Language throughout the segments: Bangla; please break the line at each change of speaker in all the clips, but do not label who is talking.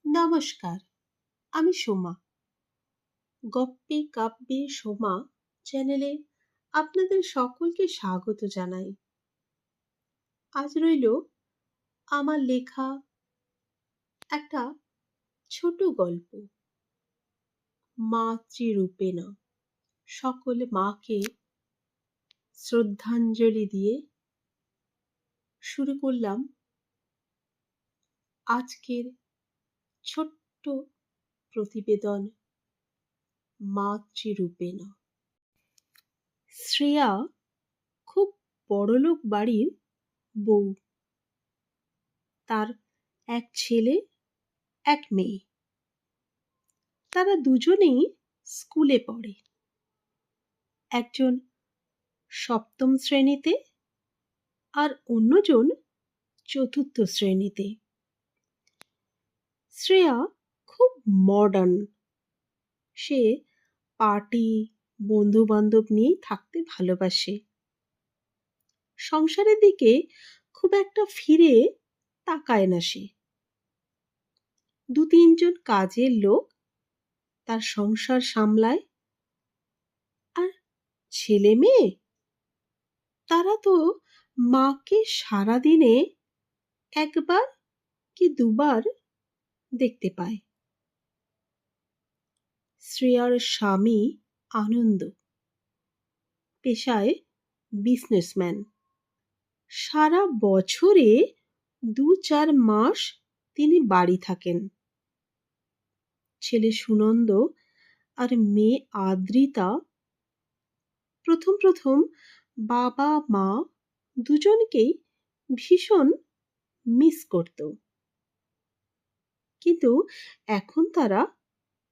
নমস্কার, আমি সোমা। গপ্পে কাব্যে সোমা চ্যানেলে আপনাদের সকলকে স্বাগত জানাই। আজ রইল আমার লেখা একটা ছোট গল্প, মাতৃরূপেণা। সকল মাকে শ্রদ্ধাঞ্জলি দিয়ে শুরু করলাম আজকের ছোট্ট প্রতিবেদন, মাতৃরূপেণা। শ্রেয়া খুব বড়লোক বাড়ির বউ। তার এক ছেলে, এক মেয়ে। তারা দুজনেই স্কুলে পড়ে। একজন সপ্তম শ্রেণীতে আর অন্যজন চতুর্থ শ্রেণীতে। শ্রেয়া খুব মডার্ন। সে পার্টি, বন্ধু বান্ধব নিয়ে থাকতে ভালোবাসে। সংসারের দিকে খুব একটা ফিরে তাকায় না সে। দু তিনজন কাজের লোক তার সংসার সামলায়। আর ছেলে মেয়ে, তারা তো মাকে সারাদিনে একবার কি দুবার দেখতে পায়। শ্রেয়ার স্বামী আনন্দ পেশায় বিজনেসম্যান। সারা বছরে ২-৪ মাস তিনি বাড়ি থাকেন। ছেলে সুনন্দ আর মেয়ে আদ্রিতা প্রথম প্রথম বাবা মা দুজনকেই ভীষণ মিস করত। কিন্তু এখন তারা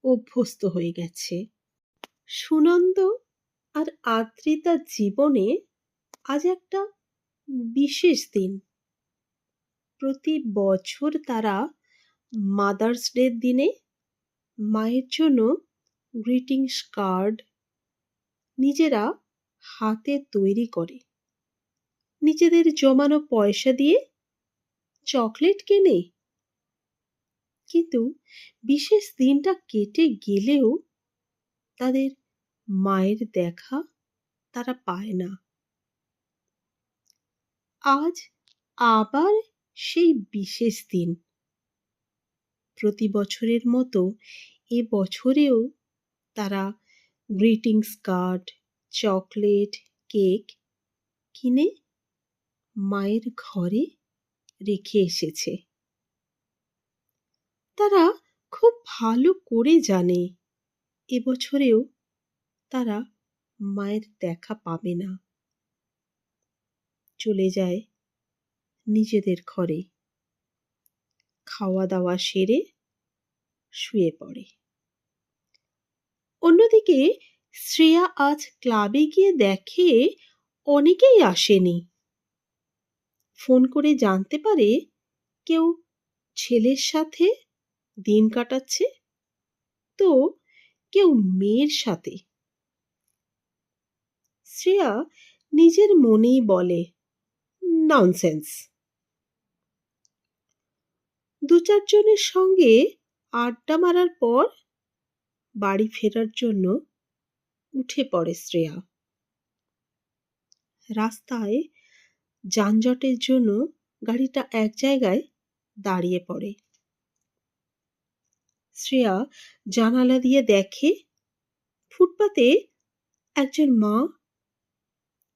অভ্যস্ত হয়ে গেছে। সুনন্দ আর আদ্রিতার জীবনে আজ একটা বিশেষ দিন। প্রতি বছর তারা মাদার্স ডের দিনে মায়ের জন্য গ্রিটিংস কার্ড নিজেরা হাতে তৈরি করে। নিজেদের জমানো পয়সা দিয়ে চকলেট কেনে। কিন্তু বিশেষ দিনটা কেটে গেলেও তাদের মায়ের দেখা তারা পায় না। আজ আবার সেই বিশেষ দিন। প্রতি বছরের মতো এ বছরেও তারা গ্রিটিংস কার্ড, চকলেট, কেক কিনে মায়ের ঘরে রেখে এসেছে। তারা খুব ভালো করে জানে এবছরেও তারা মায়ের দেখা পাবে না। চলে যায় নিজেদের ঘরে। খাওয়া দাওয়া সেরে শুয়ে পড়ে। অন্যদিকে শ্রেয়া আজ ক্লাবে গিয়ে দেখে অনেকেই আসেনি। ফোন করে জানতে পারে কেউ ছেলের সাথে দিন কাটাচ্ছে, তো কেউ মেয়ের সাথে। শ্রেয়া নিজের মনেই বলে, ননসেন্স। ২-৪ জনের সঙ্গে আড্ডা মারার পর বাড়ি ফেরার জন্য উঠে পড়ে শ্রেয়া। রাস্তায় যানজটের জন্য গাড়িটা এক জায়গায় দাঁড়িয়ে পড়ে। শ্রেয়া জানালা দিয়ে দেখে ফুটপাতে একজন মা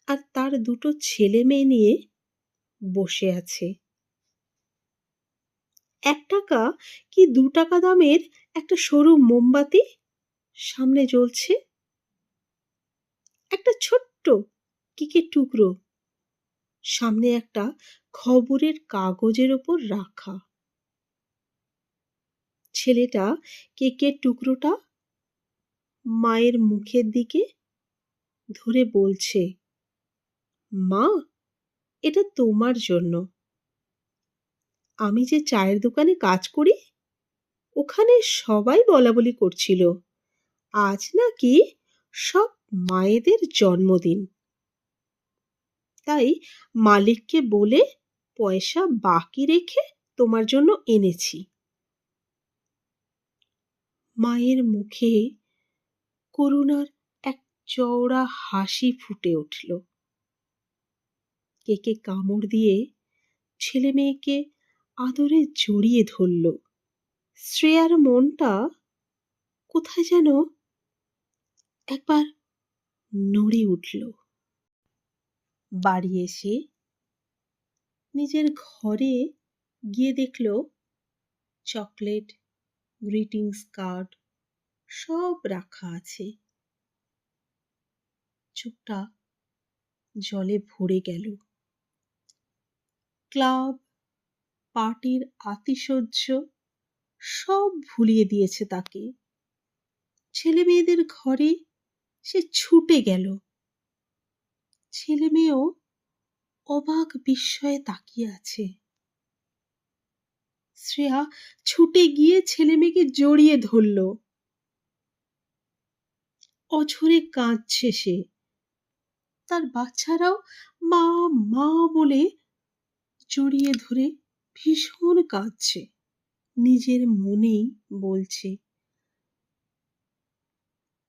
আর তার দুটো ছেলে মেয়ে নিয়ে বসে আছে। ১ টাকা কি ২ টাকা দামের একটা সরু মোমবাতি সামনে জ্বলছে। একটা ছোট্ট কেকের টুকরো সামনে একটা খবরের কাগজের ওপর রাখা। ছেলেটা কেকের টুকরোটা মায়ের মুখের দিকে ধরে বলছে, মা, এটা তোমার জন্য। আমি যে চায়ের দোকানে কাজ করি, ওখানে সবাই বলাবলি করছিল আজ নাকি সব মায়েদের জন্মদিন। তাই মালিককে বলে পয়সা বাকি রেখে তোমার জন্য এনেছি। মায়ের মুখে করুণার এক চওড়া হাসি ফুটে উঠল। কেকে কামড় দিয়ে ছেলে মেয়েকে আদরে জড়িয়ে ধরল। শ্রেয়ার মনটা কোথায় যেন একবার নড়ে উঠল। বাড়ি এসে নিজের ঘরে গিয়ে দেখল চকলেট, গ্রিটিংস কার্ড সব রাখা আছে। চোখটা জলে ভরে গেল। ক্লাব, পার্টির আতিশয্য সব ভুলিয়ে দিয়েছে তাকে। ছেলে মেয়েদের ঘরে সে ছুটে গেল। ছেলে মেয়েও অবাক বিস্ময়ে তাকিয়ে আছে। শ্রেয়া ছুটে গিয়ে ছেলে মেয়েকে জড়িয়ে ধরল। অঝরে কাঁদছে সে। তার বাচ্চারাও মা মা বলে জড়িয়ে ধরে ভীষণ কাঁদছে। নিজের মনেই বলছে,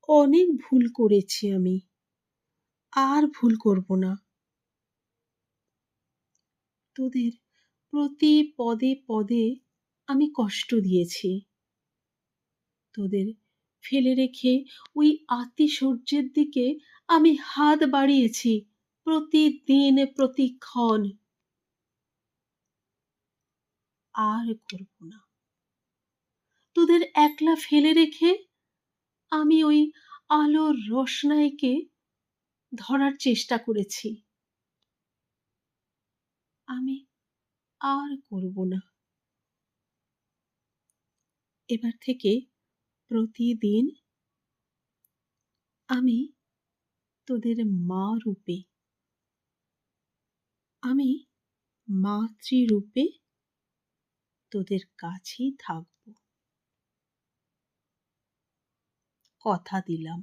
অনেক ভুল করেছি আমি, আর ভুল করব না। তোদের প্রতি পদে পদে আমি কষ্ট দিয়েছি। তোদের ফেলে রেখে ওই আতিশয্যের দিকে আমি হাত বাড়িয়েছি প্রতিদিন প্রতিক্ষণ। আর করব না। তোদের একলা ফেলে রেখে আমি ওই আলোর রোশনাইকে ধরার চেষ্টা করেছি। আমি আর করব না। এবার থেকে প্রতিদিন আমি তোদের মা রূপে, আমি মাতৃরূপে তোদের কাছেই থাকব। কথা দিলাম।